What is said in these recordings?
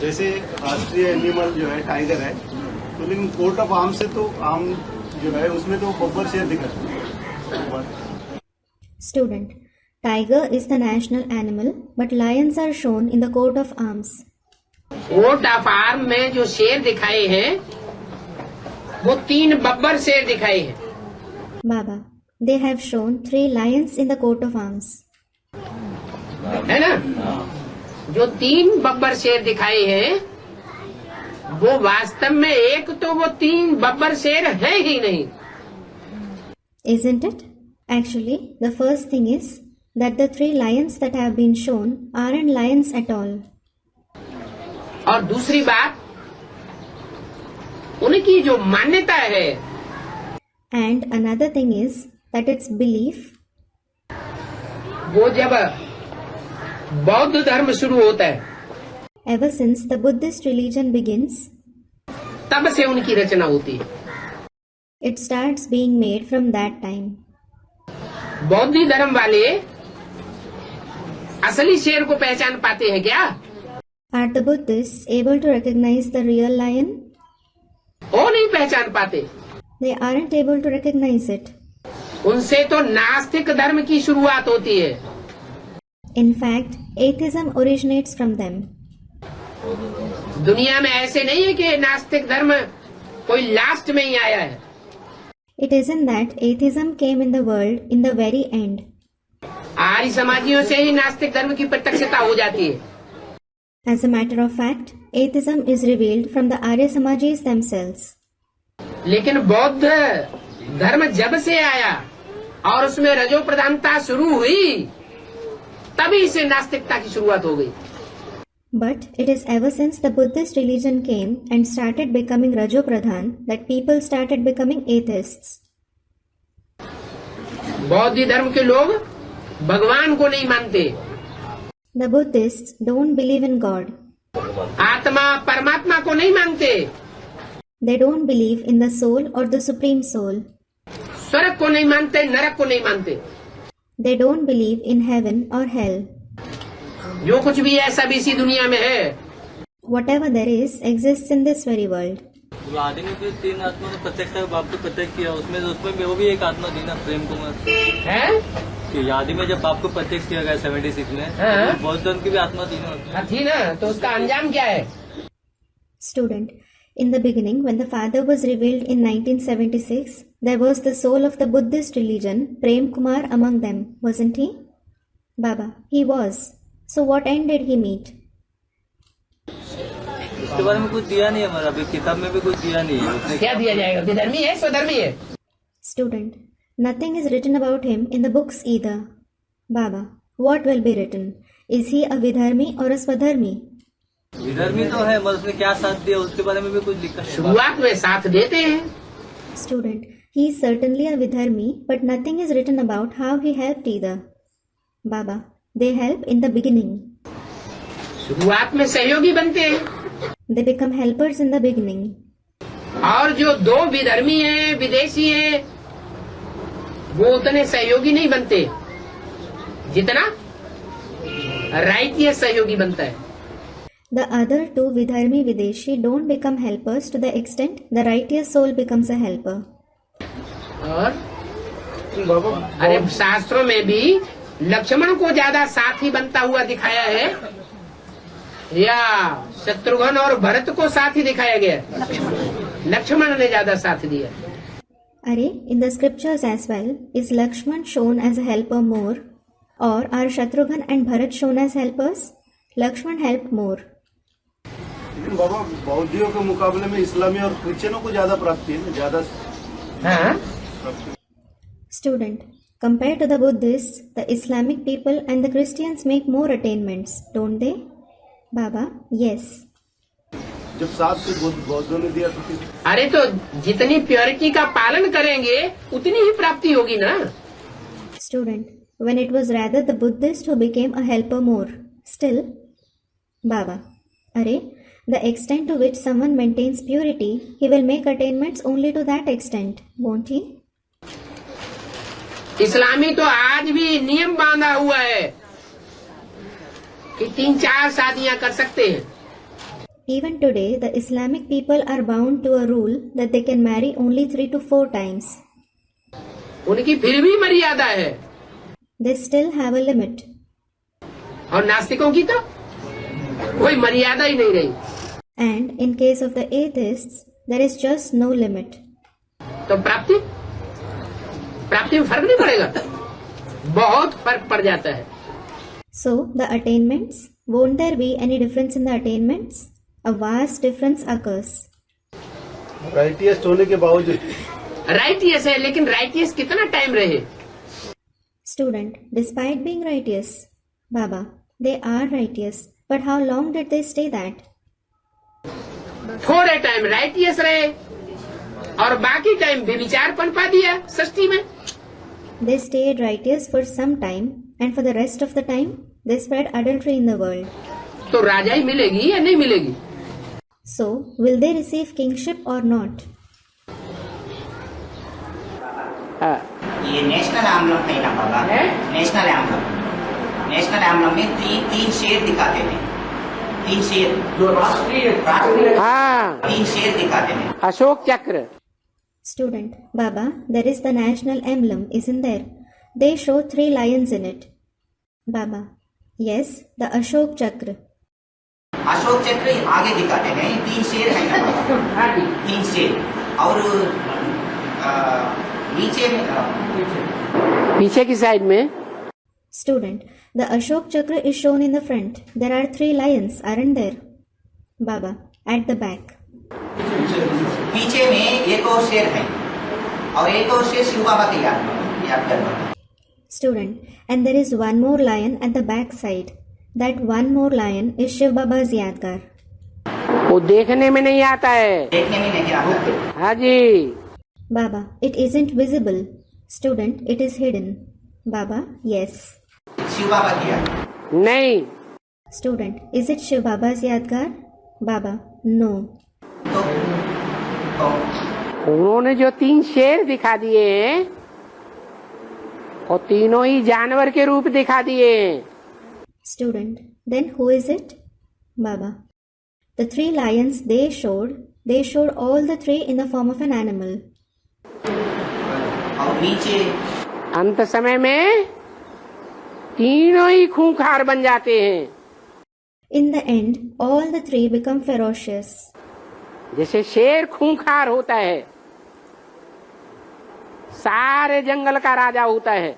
जैसे राष्ट्रीय एनिमल जो है टाइगर है, तो लेकिन कोर्ट ऑफ आर्म्स से तो आम जो है उसमें तो बब्बर शेर दिखा है। Student, tiger is the national animal, but lions are shown in the coat of arms. Coat of arm में जो शेर दिखाए हैं वो 3 बब्बर शेर दिखाए हैं। Baba, they have shown 3 lions in the coat of arms. है ना? जो 3 बब्बर शेर दिखाए हैं वो वास्तव में एक तो वो 3 बब्बर शेर है ही नहीं। Isn't it? Actually, the first thing is that the 3 lions that have been shown aren't lions at all. और दूसरी बात, उनकी जो मान्यता है, And another thing is that its belief, वो जब बौद्ध धर्म शुरू होता है ever since the Buddhist religion begins, तब से उनकी रचना होती है। it starts being made from that time. बौद्ध धर्म वाले असली शेर को पहचान पाते हैं क्या? Are the Buddhists able to recognize the real lion? वो नहीं पहचान पाते। They aren't able to recognize it. उनसे तो नास्तिक धर्म की शुरुआत होती है। In fact, atheism originates from them. दुनिया में ऐसे नहीं है कि नास्तिक धर्म कोई लास्ट में ही आया है। It isn't that atheism came in the world in the very end. आर्य समाजियों से ही नास्तिक धर्म की प्रत्यक्षता हो जाती है। As a matter of fact, atheism is revealed from the Arya Samajis themselves. लेकिन बौद्ध धर्म जब से आया और उसमें रजो प्रधानता शुरू हुई तभी से नास्तिकता की शुरुआत हो गई। But it is ever since the Buddhist religion came and started becoming Rajo Pradhan that people started becoming atheists. बौद्ध धर्म के लोग भगवान को नहीं मानते। The Buddhists don't believe in God. आत्मा परमात्मा को नहीं मानते। They don't believe in the soul or the supreme soul. स्वर्ग को नहीं मानते, नरक को नहीं मानते। They don't believe in heaven or hell. जो कुछ भी है सब इसी दुनिया में है। Whatever there is exists in this very world. आदि में जो 3 आत्मा ने प्रत्यक्ष बाप को प्रत्यक्ष किया उसमें वो भी एक आत्मा थी ना, प्रेम कुमार है? कि आदि में जब बाप को प्रत्यक्ष किया गया 76 में, हाँ? तो बौद्ध धर्म की भी आत्मा थी ना। थी ना, तो उसका अंजाम क्या है? Student, in the beginning, when the Father was revealed in 1976, there was the soul of the Buddhist religion, Prem Kumar, among them, wasn't he? Baba, he was. So what end did he meet? इसके बारे में कुछ दिया नहीं है हमारा, अभी किताब में भी कुछ दिया नहीं है। उसने क्या दिया जाएगा? विधर्मी है, स्वधर्मी है? Student, nothing is written about him in the books either. Baba, what will be written? Is he a Vidharmi or a Swadharmi? विधर्मी तो है, मगर उसने क्या साथ दिया उसके बारे में भी कुछ लिखा है। शुरुआत में साथ देते हैं। Student, he is certainly a Vidharmi, but nothing is written about how he helped either. Baba, they help in the beginning. शुरुआत में सहयोगी बनते हैं। They become helpers in the beginning. और जो 2 विधर्मी हैं, विदेशी हैं, वो उतने सहयोगी नहीं बनते जितना righteous सहयोगी बनता है। The other 2 Vidharmi Videshi don't become helpers to the extent the righteous soul becomes a helper. और अरे शास्त्रों में भी लक्ष्मण को ज्यादा साथी बनता हुआ दिखाया है या शत्रुघ्न और भरत को साथी दिखाया गया? लक्ष्मण ने ज्यादा साथ दिया। Are, in the scriptures as well, is Lakshman shown as a helper more, or are Shatrughan and Bharat shown as helpers? Lakshman helped more. लेकिन बाबा बौद्धियों के मुकाबले में इस्लामी और क्रिश्चियनों को ज्यादा प्राप्ति है, ज्यादा हाँ? Student, compared to the Buddhists, the Islamic people and the Christians make more attainments, don't they? Baba, yes. जब 7 से बौद्धों ने दिया तो फिर अरे तो जितनी प्योरिटी का पालन करेंगे उतनी ही प्राप्ति होगी ना। Student, when it was rather the Buddhist who became a helper more. Still, Baba, Are, the extent to which someone maintains purity, he will make attainments only to that extent, won't he? इस्लामी तो आज भी नियम बांधा हुआ है कि 3-4 शादियां कर सकते हैं। Even today, the Islamic people are bound to a rule that they can marry only 3 to 4 times. उनकी फिर भी मर्यादा है, They still have a limit. और नास्तिकों की तो कोई मर्यादा ही नहीं रही। And in case of the atheists, there is just no limit. तो प्राप्ति में फर्क नहीं पड़ेगा, बहुत फर्क पड़ जाता है। So, the attainments, won't there be any difference in the attainments? A vast difference occurs. राइटियस्ट होने के बावजूद राइटियस है, लेकिन राइटियस कितना टाइम रहे? Student, despite being righteous, Baba, they are righteous, but how long did they stay that? थोड़े time righteous रहे और बाकी टाइम व्यभिचार पनपा दिया सृष्टि में। They stayed righteous for some time, and for the rest of the time, they spread adultery in the world. तो राजाई मिलेगी या नहीं मिलेगी? So, will they receive kingship or not? ये नेशनल एम्बलम है ना बाबा, है? नेशनल एम्बलम में तीन शेर दिखाते हैं, तीन शेर जो राष्ट्रीय हाँ, तीन शेर दिखाते हैं। अशोक चक्र। Student, Baba, there is the national emblem, isn't there? They show 3 lions in it. Baba, yes, the Ashok Chakra. Ashok चक्र आगे दिखाते हैं, तीन शेर है ना बाबा, हाँ जी, तीन शेर, और नीचे पीछे की साइड में Student, the Ashok Chakra is shown in the front. There are 3 lions, aren't there? Baba, at the back. पीछे में एक और शेर है, और एक और शेर शिव बाबा के याद करना। Student, and there is one more lion at the back side. That one more lion is Shiv Baba's Yadgar. वो देखने में नहीं आता है। देखने में नहीं आता। हाँ जी। Baba, it isn't visible. Student, it is hidden. Baba, yes. Shiv बाबा की याद नहीं। Student, is it Shiv Baba's Yadgar? Baba, no. तो उन्होंने जो 3 शेर दिखा दिए हैं, और तीनों ही जानवर के रूप दिखा दिए हैं। Student, then who is it? Baba, the 3 lions they showed all the 3 in the form of an animal. और नीचे अंत समय में तीनों ही खूंखार बन जाते हैं। In the end, all the 3 become ferocious. जैसे शेर खूंखार होता है, सारे जंगल का राजा होता है।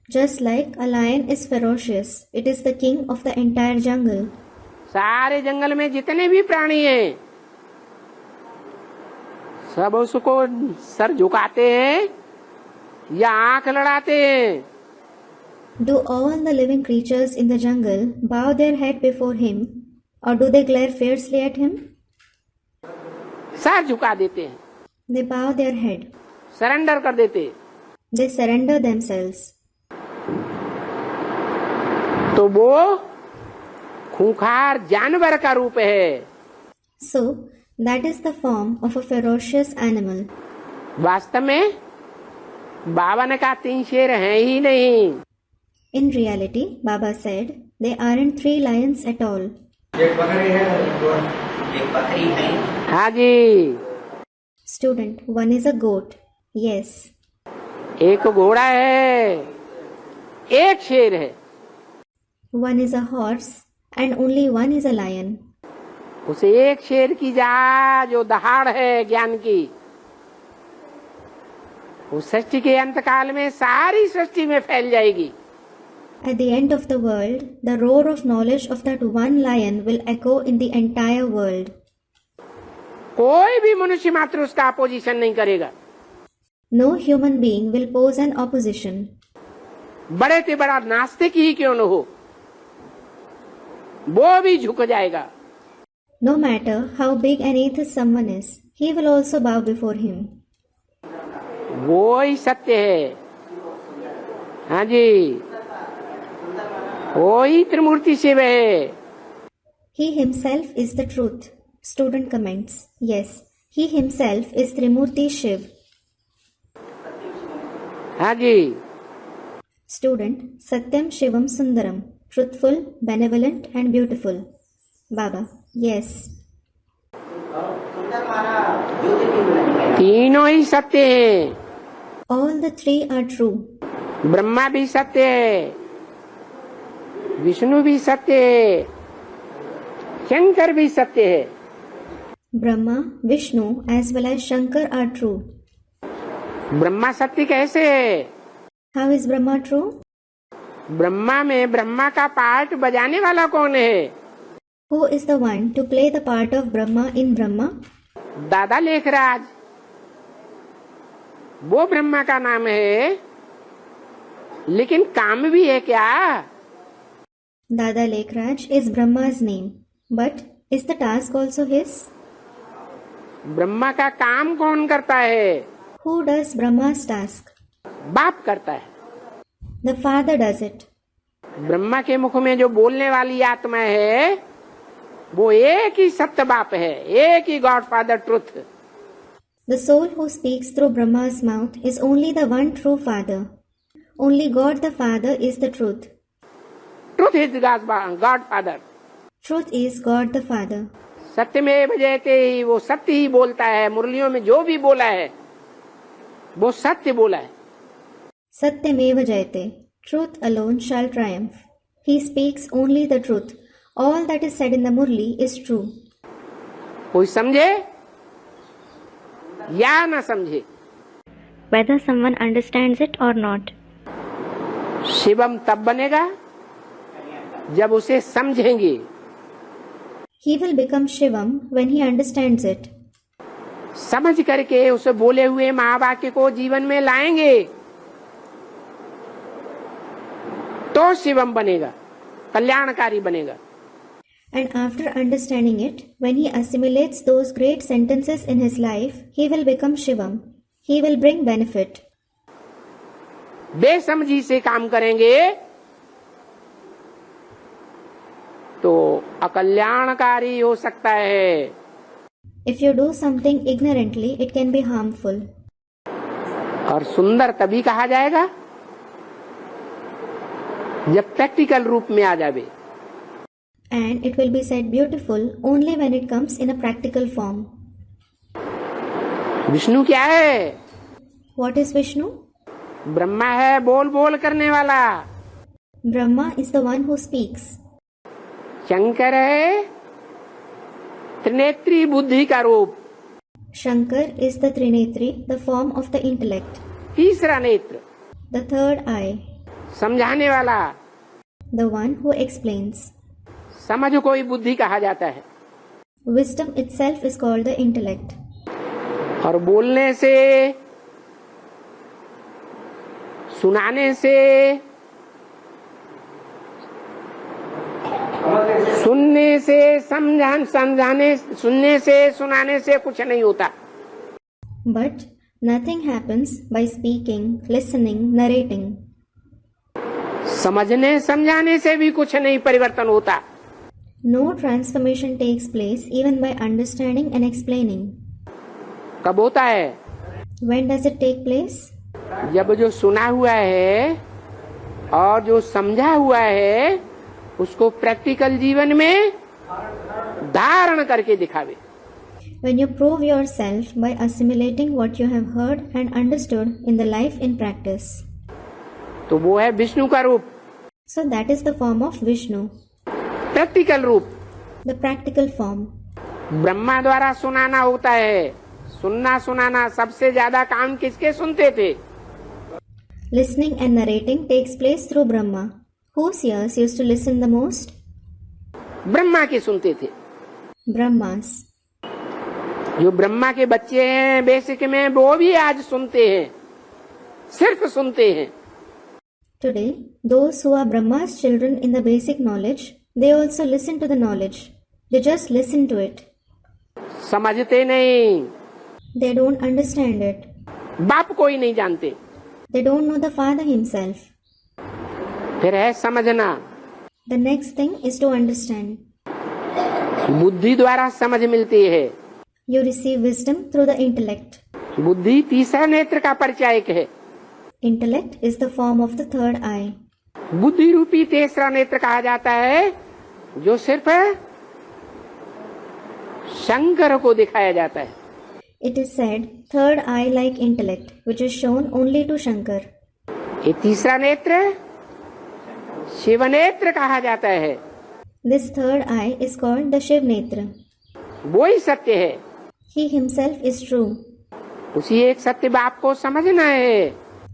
Just like a lion is ferocious, it is the king of the entire jungle. सारे जंगल में जितने भी प्राणी हैं, सब उसको सर झुकाते हैं या आंख लड़ाते हैं। Do all the living creatures in the jungle bow their head before him, or do they glare fiercely at him? Sir झुका देते हैं, They bow their head. Surrender कर देते हैं। They surrender themselves. तो वो खूंखार जानवर का रूप है। So, that is the form of a ferocious animal. वास्तव में बाबा ने कहा 3 शेर हैं ही नहीं। In reality, Baba said, they aren't 3 lions at all. एक बकरी है। हाँ जी। Student, one is a goat. Yes. एक घोड़ा है, एक शेर है। One is a horse, and only one is a lion. उस एक शेर की जो दहाड़ है ज्ञान की, उस सृष्टि के अंत काल में सारी सृष्टि में फैल जाएगी। At the end of the world, the roar of knowledge of that one lion will echo in the entire world. कोई भी मनुष्य मात्र उसका अपोजिशन नहीं करेगा। No human being will pose an opposition. बड़े से बड़ा नास्तिक ही क्यों न हो, वो भी झुक जाएगा। No matter how big an atheist someone is, he will also bow before him. वो ही सत्य है। हाँ जी, वो ही त्रिमूर्ति शिव है। He himself is the truth. Student comments, yes, he himself is Trimurti Shiv. हाँ जी। Student, Satyam Shivam Sundaram, truthful, benevolent and beautiful. Baba, yes. तीनों ही सत्य हैं। All the three are true. Brahma भी सत्य है, विष्णु भी सत्य है, शंकर भी सत्य है। Brahma, Vishnu, as well as Shankar are true. Brahma सत्य कैसे है? How is Brahma true? Brahma में ब्रह्मा का पार्ट बजाने वाला कौन है? Who is the one to play the part of Brahma in Brahma? दादा लेखराज, वो ब्रह्मा का नाम है, लेकिन काम भी है क्या? Dada Lekhraj is Brahma's name, but is the task also his? Brahma का काम कौन करता है? Who does Brahma's task? बाप करता है। The Father does it. Brahma के मुख में जो बोलने वाली आत्मा है, वो एक ही सत्य बाप है, एक ही God father truth. The soul who speaks through Brahma's mouth is only the one true Father. Only God the Father is the truth. Truth is God father. Truth is God the Father. सत्य में बजते ही वो सत्य ही बोलता है। मुरलियों में जो भी बोला है वो सत्य बोला है। Satyameva Jayate. Truth alone shall triumph. He speaks only the truth. All that is said in the Murli is true. कोई समझे या ना समझे, Whether someone understands it or not. Shivam तब बनेगा जब उसे समझेंगे। He will become Shivam when he understands it. समझ करके उसे बोले हुए महावाक्य को जीवन में लाएंगे तो शिवम बनेगा, कल्याणकारी बनेगा। And after understanding it, when he assimilates those great sentences in his life, he will become Shivam. He will bring benefit. बेसमझी से काम करेंगे तो अकल्याणकारी हो सकता है। If you do something ignorantly, it can be harmful. और सुंदर तभी कहा जाएगा जब प्रैक्टिकल रूप में आ जावे। And it will be said beautiful only when it comes in a practical form. Vishnu क्या है? What is Vishnu? ब्रह्मा है बोल बोल करने वाला। Brahma is the one who speaks. Shankar है त्रिनेत्री बुद्धि का रूप। Shankar is the Trinetri, the form of the intellect. तीसरा नेत्र The third eye, समझाने वाला। the one who explains. समझ को ही बुद्धि कहा जाता है। Wisdom itself is called the intellect. और बोलने से, सुनाने से, सुनने से, समझाने, सुनने से, सुनाने से कुछ नहीं होता। But nothing happens by speaking, listening, narrating. समझने समझाने से भी कुछ नहीं परिवर्तन होता। No transformation takes place even by understanding and explaining. कब होता है? When does it take place? जब जो सुना हुआ है और जो समझा हुआ है उसको प्रैक्टिकल जीवन में धारण करके दिखावे। When you prove yourself by assimilating what you have heard and understood in the life in practice. तो वो है विष्णु का रूप। So that is the form of Vishnu, practical रूप। the practical form. ब्रह्मा द्वारा सुनाना होता है। सुनना सुनाना सबसे ज्यादा काम किसके सुनते थे? Listening and narrating takes place through Brahma. Whose ears used to listen the most? Brahma के सुनते थे। Brahmas. जो ब्रह्मा के बच्चे हैं बेसिक में वो भी आज सुनते हैं, सिर्फ सुनते हैं। Today, those who are Brahma's children in the basic knowledge, they also listen to the knowledge. They just listen to it. समझते नहीं। They don't understand it. बाप को ही नहीं जानते। They don't know the Father himself. फिर है समझना। The next thing is to understand. बुद्धि द्वारा समझ मिलती है। You receive wisdom through the intellect. बुद्धि तीसरा नेत्र का परिचायक है। Intellect is the form of the third eye. बुद्धि रूपी तीसरा नेत्र कहा जाता है जो सिर्फ शंकर को दिखाया जाता है। It is said, third eye-like intellect, which is shown only to Shankar. ये तीसरा नेत्र शिव नेत्र कहा जाता है, This third eye is called the Shiv Netra. वो ही सत्य है। He himself is true. उसी एक सत्य बाप को समझना है,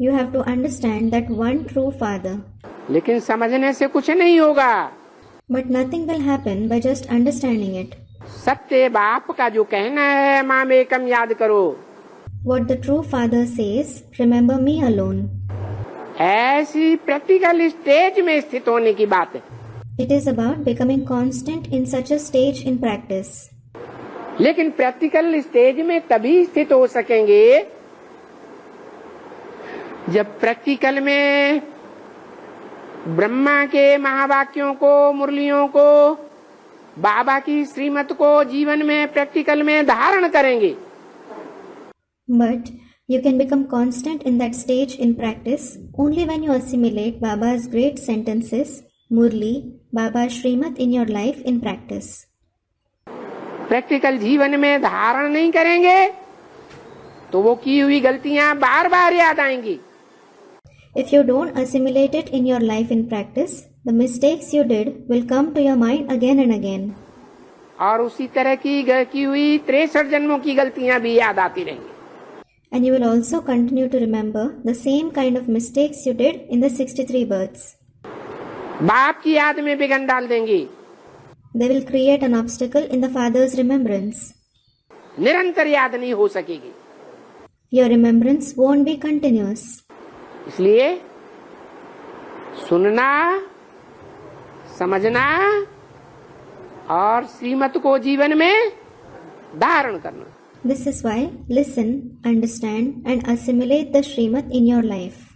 You have to understand that one true Father. लेकिन समझने से कुछ नहीं होगा। But nothing will happen by just understanding it. सत्य बाप का जो कहना है, माम एकम याद करो, What the true Father says, remember me alone. ऐसी प्रैक्टिकल स्टेज में स्थित होने की बात है। It is about becoming constant in such a stage in practice. लेकिन प्रैक्टिकल स्टेज में तभी स्थित हो सकेंगे जब प्रैक्टिकल में ब्रह्मा के महावाक्यों को, मुरलियों को, बाबा की श्रीमत को जीवन में प्रैक्टिकल में धारण करेंगे। But you can become constant in that stage in practice only when you assimilate Baba's great sentences, Murli, Baba's Srimad in your life in practice. Practical जीवन में धारण नहीं करेंगे तो वो की हुई गलतियां बार बार याद आएंगी। If you don't assimilate it in your life in practice, the mistakes you did will come to your mind again and again. और उसी तरह की हुई 63 जन्मों की गलतियां भी याद आती रहेंगी। And you will also continue to remember the same kind of mistakes you did in the 63 births. बाप की याद में विघन डाल देंगी। They will create an obstacle in the Father's remembrance. निरंतर याद नहीं हो सकेगी। Your remembrance won't be continuous. इसलिए सुनना, समझना और श्रीमत को जीवन में धारण करना। This is why listen, understand and assimilate the Srimad in your life.